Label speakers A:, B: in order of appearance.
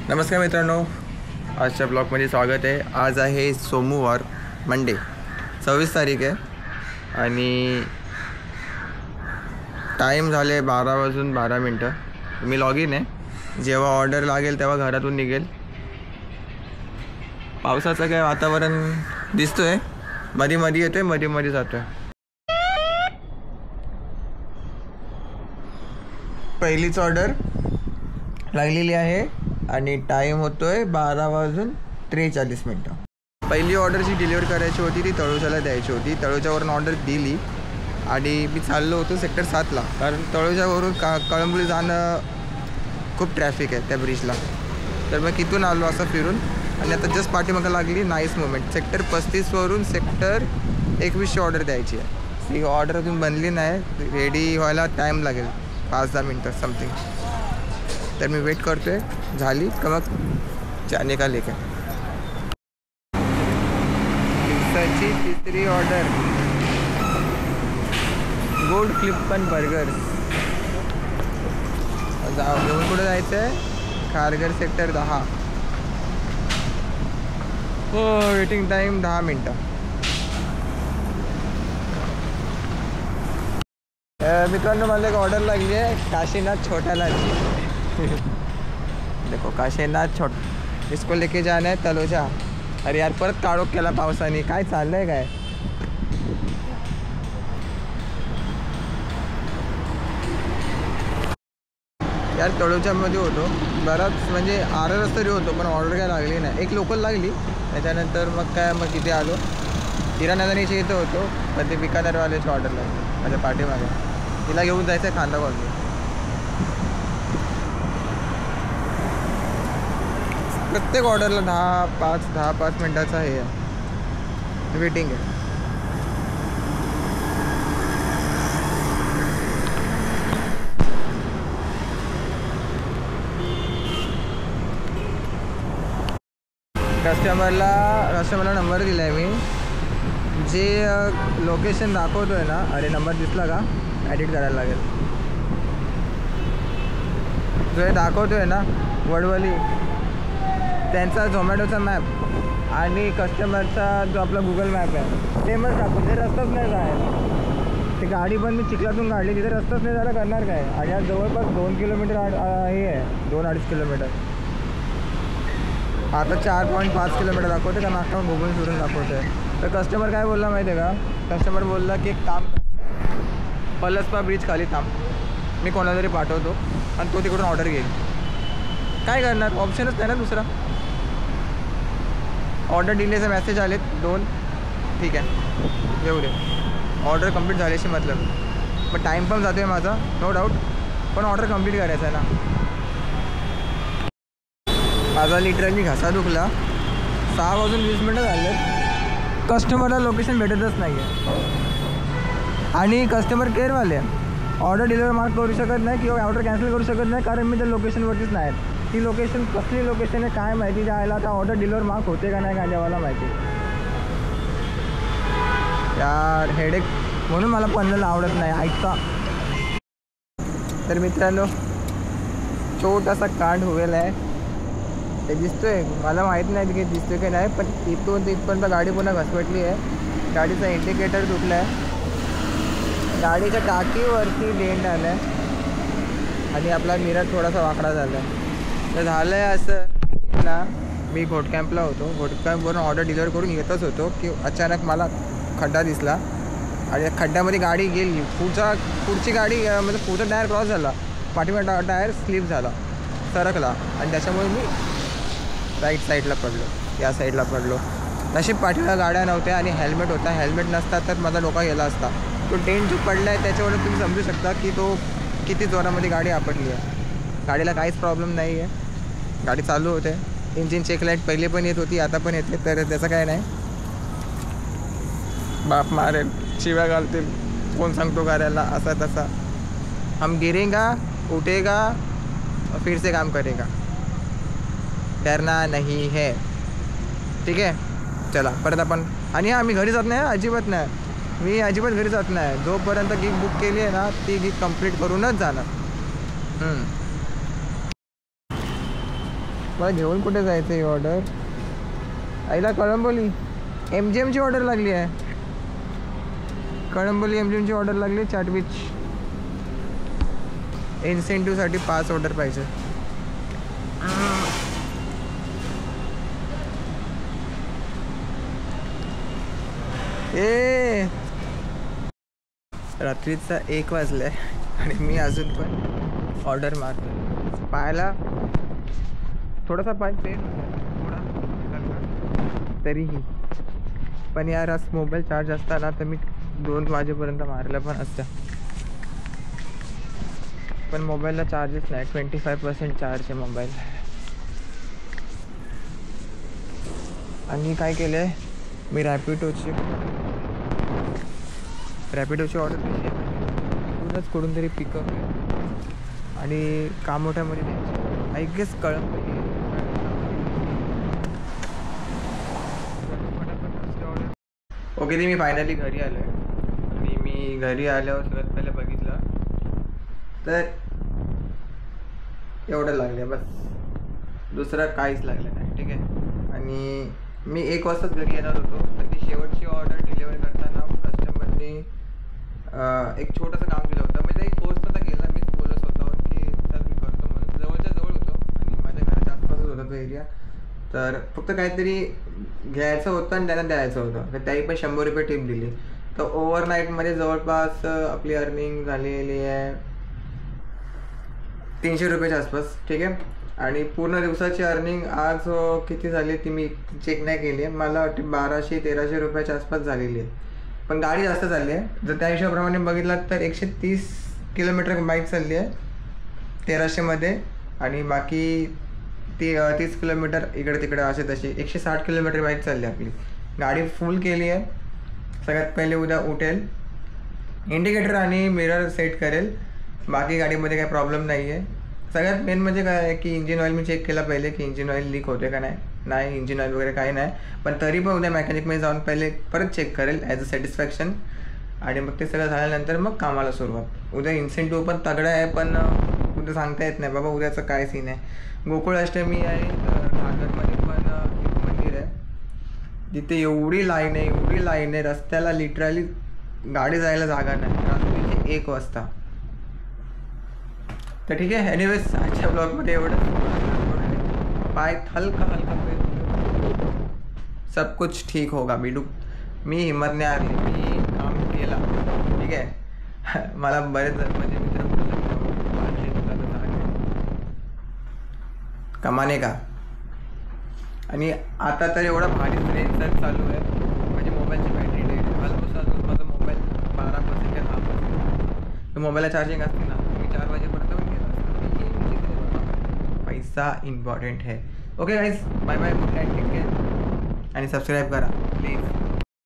A: नमस्कार मित्रांनो, आजच्या ब्लॉगमध्ये स्वागत आहे। आज आहे सोमवार, मंडे 26 तारीख आहे आणि टाईम झाले 12:12. मी लॉग इन आहे। जेव्हा ऑर्डर लागेल तेव्हा घरातून निघेल। पावसाचं काय वातावरण दिसतोय, मध्ये मध्ये येतोय, मध्ये मध्ये जातोय। पहिलीच ऑर्डर लागलेली आहे आणि टाईम होतोय 12:43. पहिली ऑर्डर जी डिलिव्हर करायची होती ती तळोजाला द्यायची होती। तळोजावरून ऑर्डर दिली आणि मी चाललो होतो सेक्टर 7ला, कारण तळोजावरून कळंबोली जाणं खूप ट्रॅफिक आहे त्या ब्रिजला। तर मग तिथून आलो असं फिरून आणि आता जस्ट पाठीमागं लागली नाईस मोमेंट। सेक्टर 35वरून सेक्टर 21ची ऑर्डर द्यायची आहे। ती ऑर्डर अजून बनली नाही, रेडी व्हायला टाईम लागेल 5-10 मिनटं समथिंग। तर मी वेट करतोय, झाली का मग जाने का लेके। दिवसाची तिसरी ऑर्डर, गोल्ड क्लिप्पन बर्गर। घेऊन कुठे जायचं आहे? खारघर सेक्टर 10। हो, वेटिंग टाईम 10 मिनटं। मित्रांनो, मला एक ऑर्डर लागली आहे काशीनाथ छोट्यालाची। देखो काशीनाथ छोट, इसको लेके जाना है तलोजा। अरे यार, परत काळोख केला पावसाने, काय चाललंय काय? यार तळोजामध्ये होतो बराच, म्हणजे आरस तरी होतो, पण ऑर्डर काय लागली नाही। एक लोकल लागली, त्याच्यानंतर मग तिथे आलो। किराणादानीच्या इथं होतो, पण ते बिकानेरवाल्याची ऑर्डर लागली माझ्या पाठीमागे। तिला घेऊन जायचं आहे खांदा कॉलनी। प्रत्येक ऑर्डरला 10-5 मिनटाचा हे आहे, वेटिंग आहे। कस्टमरला नंबर दिला आहे मी। जे लोकेशन दाखवतो आहे ना, अरे नंबर दिसला का? ॲडिट करायला लागेल। जो हे दाखवतो आहे ना वडवली, त्यांचा झोमॅटोचा मॅप आणि कस्टमरचा जो आपला गुगल मॅप आहे सेमच दाखवतो। तिथे रस्ताच नाही जायला। ती गाडी पण मी चिखलातून काढली, तिथे रस्ताच नाही जायला, करणार काय? आणि आज जवळपास 2 किलोमीटर हे आहे, 2-2.5 किलोमीटर। आता 4.5 किलोमीटर दाखवते, कारण आता गुगल फिरून दाखवतो आहे। तर कस्टमर काय बोलला माहिती आहे का? कस्टमर बोलला की एक काम कर, पलसपा ब्रिज खाली थांब, मी कोणाला तरी पाठवतो आणि तो तिकडून ऑर्डर घेईल। काय करणार, ऑप्शनच नाही ना दुसरा। ऑर्डर डिलेचे मेसेज आलेत 2, ठीक आहे येऊ दे। ऑर्डर कंप्लीट झाल्याशी मतलब, पण टाईम पण जातो आहे माझा नो डाऊट, पण ऑर्डर कंप्लीट करायचं आहे ना। माझा लिटरली घसा दुखला। 6:20 झाले, कस्टमरला लोकेशन भेटतच नाही आहे आणि कस्टमर केअरवाले ऑर्डर डिलिव्हर मार्क करू शकत नाही किंवा ऑर्डर कॅन्सल करू शकत नाही, कारण मी त्या लोकेशनवरतीच नाही आहे। ती लोकेशन कसली लोकेशन आहे काय माहिती, जायला आता ऑर्डर डिलिव्हर मार्क होते का नाही काय देवाला माहिती यार। हेडेक, म्हणून मला पनवेलला आवडत नाही ऐकता। तर मित्रांनो, छोटासा कांड होईल आहे, ते दिसतोय, मला माहीत नाही की दिसतोय की नाही, पण इथून इथपर्यंत गाडी पुन्हा घसपटली आहे। गाडीचा इंडिकेटर तुटला आहे, गाडीच्या टाकीवरती डेंट आलं आहे आणि आपला मिरर थोडासा वाकडा झाला आहे। तर झालं आहे असं ना, मी घोट कॅम्पला होतो, घोट कॅम्पवरून ऑर्डर डिलिव्हर करून येतच होतो की अचानक मला खड्डा दिसला आणि खड्ड्यामध्ये गाडी गेली। पुढची गाडी म्हणजे पुढचा टायर क्रॉस झाला, पाठीमागचा टायर स्लिप झाला, सरकला आणि त्याच्यामुळे मी राईट साईडला पडलो, या साईडला पडलो। नशीब पाठीला गाड्या नव्हत्या आणि हेल्मेट होता, हेल्मेट नसता तर माझा डोका गेला असता। तो डेंट जो पडला आहे त्याच्यावरून तुम्ही समजू शकता की तो किती जोरामध्ये गाडी आपटली आहे। गाडीला काहीच प्रॉब्लेम नाही आहे, गाडी चालू होते, इंजिन चेक लाईट पहिले पण येत होती, आता पण येते, तर त्याचं काय नाही। बाप मारेल, शिव्या घालतील, कोण सांगतो गाड्याला असा तसा। हम गिरेगा, उठेगा और फिर से काम करेगा, डरना नहीं है, ठीक आहे। चला परत आपण, आणि आम्ही घरी जात नाही, अजिबात नाही, मी अजिबात घरी जात नाही। जोपर्यंत गिग बुक केली आहे ना, ती गिग कंप्लीट करूनच जाणार। मला घेऊन कुठे जायचं ही ऑर्डर? आईला कळंबोली MGMची ऑर्डर लागली आहे. कळंबोली MGMची ऑर्डर लागली. चाट बीच इन्सेंटिव्हसाठी 5 ऑर्डर पाहिजे. ए रात्रीचा 1 वाजलाय आणि मी अजून पण ऑर्डर मारतो. पायाला थोडासा पाय पेन थोडा तरीही पण यार आज मोबाईल चार्ज असता ना तर मी 2 वाजेपर्यंत मारलं पण असतं. पण मोबाईलला चार्जच नाही. 25% चार्ज आहे मोबाईल. आणि काय केलं आहे मी रॅपिडोची ऑर्डर दिली आहे. तिथूनच कुठून तरी पिकअप आहे आणि कामोठ्यामध्ये द्यायची. I guess Kalamboli. ओके ते मी फायनली घरी आलो आहे आणि मी घरी आल्यावर सगळ्यात पहिले बघितलं तर एवढं लागलं बस. दुसरं काहीच लागलं नाही. ठीक आहे. आणि मी 1 वाजताच घरी येणार होतो पण ती शेवटची ऑर्डर डिलिव्हर करताना कस्टमरने एक छोटंसं काम दिलं होतं. म्हणजे एक कोर्स नव्हता केला. मीच बोलत होतो की चल मी करतो म्हणून. जवळच्या जवळ होतो आणि माझ्या घराच्या आसपासच होता तो एरिया. तर फक्त काहीतरी घ्यायचं होतं आणि त्यांना द्यायचं होतं. तर त्याही पण 100 रुपये टिप दिली. तर ओव्हरनाईटमध्ये जवळपास आपली अर्निंग झालेली आहे 300 रुपयाच्या आसपास. ठीक आहे. आणि पूर्ण दिवसाची अर्निंग आज किती झाली ती मी चेक नाही केली आहे. मला वाटते 1200-1300 रुपयाच्या आसपास झालेली आहे. पण गाडी जास्त चालली आहे. जर त्या हिशोबाप्रमाणे बघितलं तर 130 किलोमीटर बाईक चालली आहे 1300मध्ये आणि बाकी 30 किलोमीटर इकडे तिकडे असे तशी 160 किलोमीटर बाईक चालली आपली. गाडी फुल केली आहे. सगळ्यात पहिले उद्या उठेल, इंडिकेटर आणि मिरर सेट करेल. बाकी गाडीमध्ये काही प्रॉब्लेम नाही आहे. सगळ्यात मेन म्हणजे काय आहे की इंजिन ऑइल मी चेक केला पहिले की इंजिन ऑइल लीक होते का नाही. इंजिन ऑइल वगैरे काही नाही. पण तरी पण उद्या मेकॅनिकमध्ये जाऊन पहिले परत चेक करेल ॲज अ सॅटिस्फॅक्शन आणि मग ते सगळं झाल्यानंतर मग कामाला सुरुवात. उद्या इन्सेंटिव्ह पण तगडा आहे पण उद्या सांगता येत नाही बाबा उद्याचं काय सीन आहे. गोकुळ अष्टमी आहे. घागरमध्ये पण एक मंदिर आहे तिथे एवढी लाईन आहे रस्त्याला लिटरली गाडी जायला जागा नाही. रात्रीचे 1 वाजता. तर ठीक आहे. एनिवेज आजच्या ब्लॉगमध्ये एवढं. पाय हलका सब कुछ ठीक होगा बिडू. मी हिम्मत नाही हारली. मी काम केला. ठीक आहे. मला बरेच म्हणजे मित्र कमाने का. आणि आता तर एवढा भारी रेंज चालू आहे म्हणजे मोबाईलची बॅटरी डेट ऑलमोस्ट अजून माझा मोबाईल 12% ते 10%. तर मोबाईलला चार्जिंग असते ना मी 4 वाजेपर्यंत पण केला असता. पैसा इम्पॉर्टंट है. Okay guys bye bye. Good night. Take care आणि सबस्क्राईब करा प्लीज.